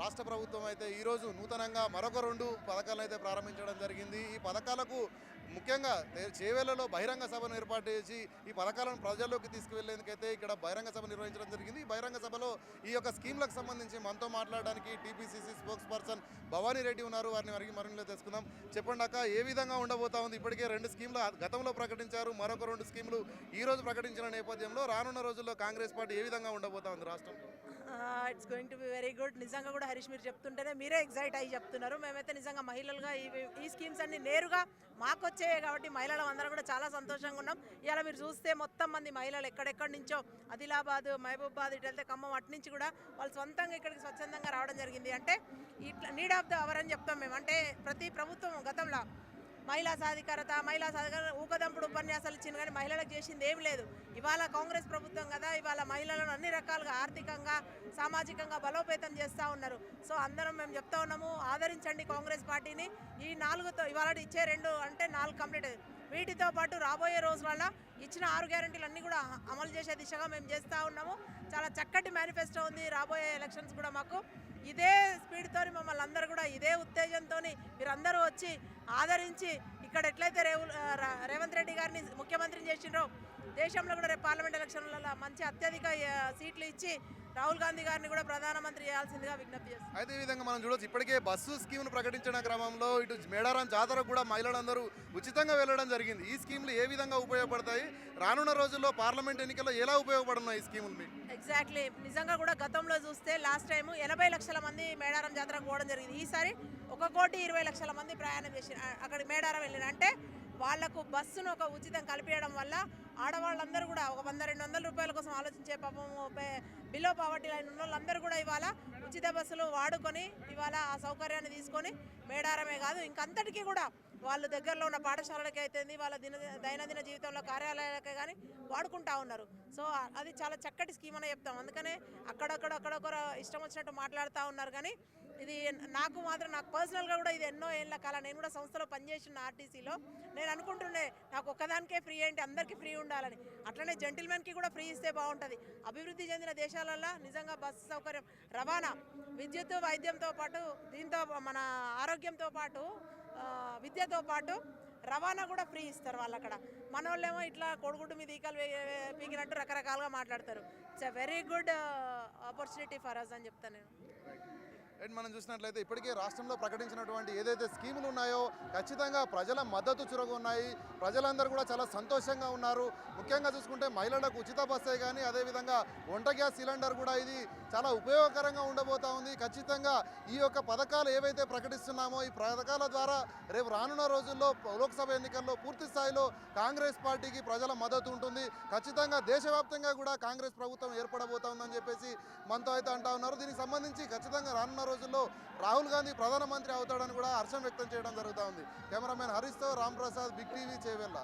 రాష్ట్ర ప్రభుత్వం అయితే ఈరోజు నూతనంగా మరొక 2 పథకాలను అయితే ప్రారంభించడం జరిగింది. ఈ పథకాలకు ముఖ్యంగా చేవేళ్లలో బహిరంగ సభను ఏర్పాటు చేసి ఈ పథకాలను ప్రజల్లోకి తీసుకువెళ్లేందుకైతే ఇక్కడ బహిరంగ సభ నిర్వహించడం జరిగింది. ఈ బహిరంగ సభలో ఈ యొక్క స్కీమ్లకు సంబంధించి మనతో మాట్లాడడానికి TPCC spokes person Bhavani Reddy ఉన్నారు. వారిని అడిగి మరింత తెలుసుకుందాం. చెప్పండి అక్క, ఏ విధంగా ఉండబోతా ఉంది? ఇప్పటికే 2 స్కీమ్లు గతంలో ప్రకటించారు, మరొక 2 స్కీమ్లు ఈ రోజు ప్రకటించిన నేపథ్యంలో రానున్న రోజుల్లో కాంగ్రెస్ పార్టీ ఏ విధంగా ఉండబోతా ఉంది రాష్ట్రంలో? It's going to be very good. నిజంగా కూడా హరీష్ మీరు చెప్తుంటేనే మీరే ఎగ్జైట్ అయ్యి చెప్తున్నారు. మేమైతే నిజంగా మహిళలుగా ఈ స్కీమ్స్ అన్ని నేరుగా మాకు వచ్చాయి కాబట్టి మహిళలు అందరం కూడా చాలా సంతోషంగా ఉన్నాం. ఇలా మీరు చూస్తే మొత్తం మంది మహిళలు ఎక్కడెక్కడి నుంచో ఆదిలాబాద్, మహబూబాబాద్ ఇటు వెళ్తే ఖమ్మం అటు నుంచి కూడా వాళ్ళు సొంతంగా ఇక్కడికి స్వచ్ఛందంగా రావడం జరిగింది. అంటే ఇట్లా నీడ్ ఆఫ్ ద అవర్ అని చెప్తాం మేము. అంటే ప్రతి ప్రభుత్వం గతంలో మహిళా సాధికారత ఊకదంపుడు ఉపన్యాసాలు ఇచ్చింది కానీ మహిళలకు చేసింది ఏం లేదు. ఇవాళ కాంగ్రెస్ ప్రభుత్వం కదా, ఇవాళ మహిళలను అన్ని రకాలుగా ఆర్థికంగా సామాజికంగా బలోపేతం చేస్తూ ఉన్నారు. సో అందరం మేము చెప్తా ఉన్నాము, ఆదరించండి కాంగ్రెస్ పార్టీని. ఈ 4తో ఇవాళ ఇచ్చే 2 అంటే 4 కంప్లీట్ అయ్యింది. వీటితో పాటు రాబోయే రోజులలో ఇచ్చిన 6 గ్యారెంటీలు అన్నీ కూడా అమలు చేసే దిశగా మేము చేస్తూ ఉన్నాము. చాలా చక్కటి మేనిఫెస్టో ఉంది. రాబోయే ఎలక్షన్స్ కూడా మాకు ఇదే స్పీడ్తో మమ్మల్ని అందరూ కూడా ఇదే ఉత్తేజంతో మీరందరూ వచ్చి ఆదరించి ఇక్కడ ఎట్లయితే రేవంత్ రెడ్డి గారిని ముఖ్యమంత్రిని చేసిండ్రో దేశంలో కూడా రేపు పార్లమెంట్ ఎలక్షన్లలో మంచి అత్యధిక సీట్లు ఇచ్చి రాహుల్ గాంధీ గారిని కూడా ప్రధానమంత్రి చేయాల్సిందిగా విజ్ఞప్తి చేస్తాం. అయితే ఈ విధంగా మనం చూడవచ్చు, ఇప్పటికే బస్సు స్కీమ్ను ప్రకటించిన క్రమంలో ఇటు మేడారం జాతరకు కూడా మహిళలందరూ ఉచితంగా వెళ్ళడం జరిగింది. ఈ స్కీమ్లు ఏ విధంగా ఉపయోగపడతాయి? రానున్న రోజుల్లో పార్లమెంట్ ఎన్నికల్లో ఎలా ఉపయోగపడున్నాయి ఈ స్కీములు మీకు? ఎగ్జాక్ట్లీ. నిజంగా కూడా గతంలో చూస్తే లాస్ట్ టైం 80 లక్షల మంది మేడారం జాతరకు పోవడం జరిగింది. ఈసారి 1,20,00,000 మంది ప్రయాణం చేసి అక్కడ మేడారం వెళ్ళిన అంటే వాళ్లకు బస్సును ఒక ఉచితం కల్పించడం వల్ల ఆడవాళ్ళందరూ కూడా ఒక 100-200 రూపాయల కోసం ఆలోచించే పాపం బిలో పావర్టీ లైన్ ఉన్న వాళ్ళందరూ కూడా ఇవాళ ఉచిత బస్సులు వాడుకొని ఇవాళ ఆ సౌకర్యాన్ని తీసుకొని మేడారమే కాదు ఇంకంతటికీ కూడా వాళ్ళు దగ్గరలో ఉన్న పాఠశాలలకి అయితే వాళ్ళ దైనందిన జీవితంలో కార్యాలయాలకే కానీ వాడుకుంటా ఉన్నారు. సో అది చాలా చక్కటి స్కీమ్ అని చెప్తాం. అందుకనే అక్కడొకరు ఇష్టం వచ్చినట్టు మాట్లాడుతూ ఉన్నారు. కానీ ఇది నాకు పర్సనల్గా కూడా ఇది ఎన్నో ఏళ్ళ కాలం నేను కూడా సంస్థలో పనిచేసిన ఆర్టీసీలో నేను అనుకుంటుండే నాకు ఒక్కదానికే ఫ్రీ ఏంటి, అందరికీ ఫ్రీ ఉండాలని. అట్లనే జెంటిల్మెన్కి కూడా ఫ్రీ ఇస్తే బాగుంటుంది. అభివృద్ధి చెందిన దేశాలలో నిజంగా బస్సు సౌకర్యం, రవాణా, విద్యుత్, వైద్యంతో పాటు దీంతో మన ఆరోగ్యంతో పాటు విద్యతో పాటు రవాణా కూడా ఫ్రీ ఇస్తారు వాళ్ళు అక్కడ. మన వాళ్ళేమో ఇట్లా కొడుగుడ్డు మీద ఈకలు పీకినట్టు రకరకాలుగా మాట్లాడతారు. It's a very good opportunity for us అని చెప్తాను నేను. అండ్ మనం చూసినట్లయితే ఇప్పటికే రాష్ట్రంలో ప్రకటించినటువంటి ఏదైతే స్కీములు ఉన్నాయో ఖచ్చితంగా ప్రజల మద్దతు చురగొన్నాయి. ప్రజలందరూ కూడా చాలా సంతోషంగా ఉన్నారు. ముఖ్యంగా చూసుకుంటే మహిళలకు ఉచిత బస్సే కానీ అదేవిధంగా వంట గ్యాస్ సిలిండర్ కూడా ఇది చాలా ఉపయోగకరంగా ఉండబోతా ఉంది. ఖచ్చితంగా ఈ యొక్క పథకాలు ఏవైతే ప్రకటిస్తున్నామో ఈ పథకాల ద్వారా రేపు రానున్న రోజుల్లో లోక్సభ ఎన్నికల్లో పూర్తి స్థాయిలో కాంగ్రెస్ పార్టీకి ప్రజల మద్దతు ఉంటుంది. ఖచ్చితంగా దేశవ్యాప్తంగా కూడా కాంగ్రెస్ ప్రభుత్వం ఏర్పడబోతా ఉందని చెప్పేసి మనతో అయితే అంటా ఉన్నారు. దీనికి సంబంధించి ఖచ్చితంగా రానున్న రోజుల్లో రాహుల్ గాంధీ ప్రధానమంత్రి అవుతాడని కూడా హర్షం వ్యక్తం చేయడం జరుగుతూ ఉంది. కెమెరామెన్ హరీష్తో రామ్ ప్రసాద్, బిగ్ టీవీ, చేవెళ్ళ.